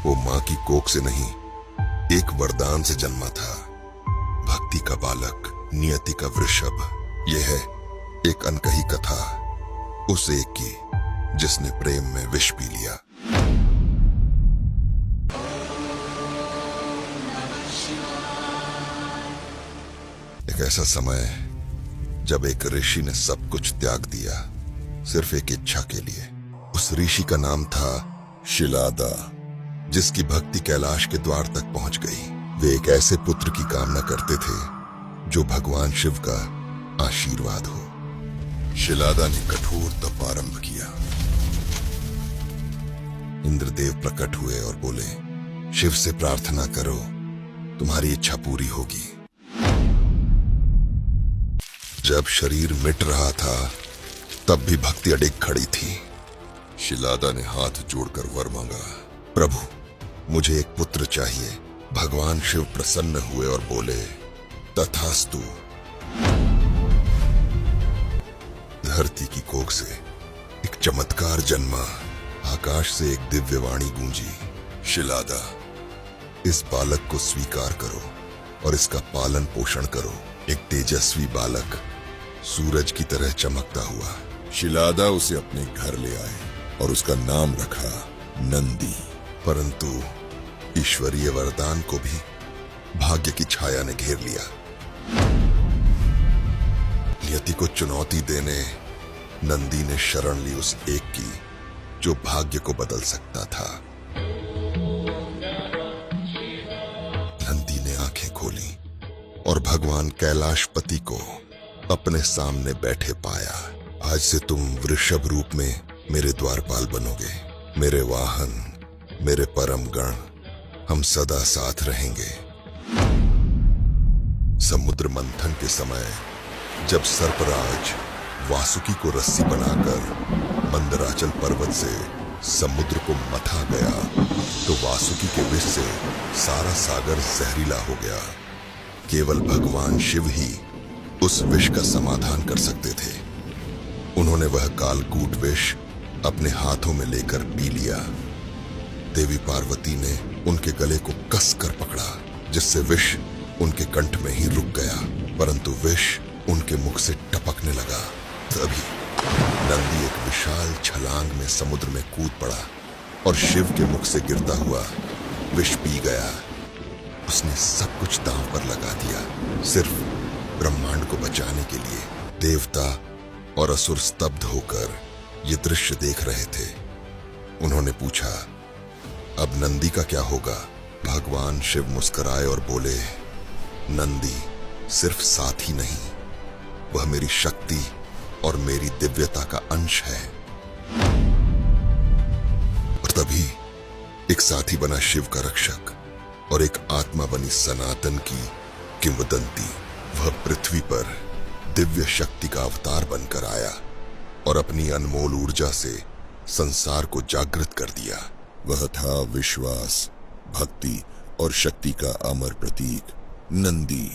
वो माँ की कोख से नहीं, एक वरदान से जन्मा था। भक्ति का बालक, नियति का वृषभ। यह है एक अनकही कथा उस एक की जिसने प्रेम में विष पी लिया। एक ऐसा समय जब एक ऋषि ने सब कुछ त्याग दिया, सिर्फ एक इच्छा के लिए। उस ऋषि का नाम था शिलादा, जिसकी भक्ति कैलाश के द्वार तक पहुंच गई। वे एक ऐसे पुत्र की कामना करते थे जो भगवान शिव का आशीर्वाद हो। शिलादा ने कठोर तप आरंभ किया। इंद्रदेव प्रकट हुए और बोले, शिव से प्रार्थना करो, तुम्हारी इच्छा पूरी होगी। जब शरीर मिट रहा था, तब भी भक्ति अडिग खड़ी थी। शिलादा ने हाथ जोड़कर वर मांगा, प्रभु, मुझे एक पुत्र चाहिए। भगवान शिव प्रसन्न हुए और बोले, तथास्तु। धरती की कोख से एक चमत्कार जन्मा। आकाश से एक दिव्य वाणी गूंजी, शिलादा, इस बालक को स्वीकार करो और इसका पालन पोषण करो। एक तेजस्वी बालक सूरज की तरह चमकता हुआ। शिलादा उसे अपने घर ले आए और उसका नाम रखा नंदी। परंतु ईश्वरीय वरदान को भी भाग्य की छाया ने घेर लिया। नियति को चुनौती देने नंदी ने शरण ली उस एक की जो भाग्य को बदल सकता था। नंदी ने आंखें खोली और भगवान कैलाशपति को अपने सामने बैठे पाया। आज से तुम वृषभ रूप में मेरे द्वारपाल बनोगे। मेरे वाहन, मेरे परम गण, हम सदा साथ रहेंगे। समुद्र मंथन के समय जब सर्पराज वासुकी को रस्सी बनाकर मंदराचल पर्वत से समुद्र को मथा गया, तो वासुकी के विष से सारा सागर जहरीला हो गया। केवल भगवान शिव ही उस विष का समाधान कर सकते थे। उन्होंने वह कालकूट विष अपने हाथों में लेकर पी लिया। देवी पार्वती ने उनके गले को कसकर पकड़ा, जिससे विष उनके कंठ में ही रुक गया, परंतु विष उनके मुख से टपकने लगा। तभी नंदी एक विशाल छलांग में समुद्र में कूद पड़ा और शिव के मुख से गिरता हुआ विष पी गया। उसने सब कुछ दांव पर लगा दिया, सिर्फ ब्रह्मांड को बचाने के लिए। देवता और असुर स्तब्ध होकर ये दृश्य देख रहे थे। उन्होंने पूछा, अब नंदी का क्या होगा? भगवान शिव मुस्कुराए और बोले, नंदी सिर्फ साथी नहीं, वह मेरी शक्ति और मेरी दिव्यता का अंश है। और तभी एक साथी बना शिव का रक्षक और एक आत्मा बनी सनातन की किंवदंती। वह पृथ्वी पर दिव्य शक्ति का अवतार बनकर आया और अपनी अनमोल ऊर्जा से संसार को जागृत कर दिया। वह था विश्वास, भक्ति और शक्ति का अमर प्रतीक, नंदी।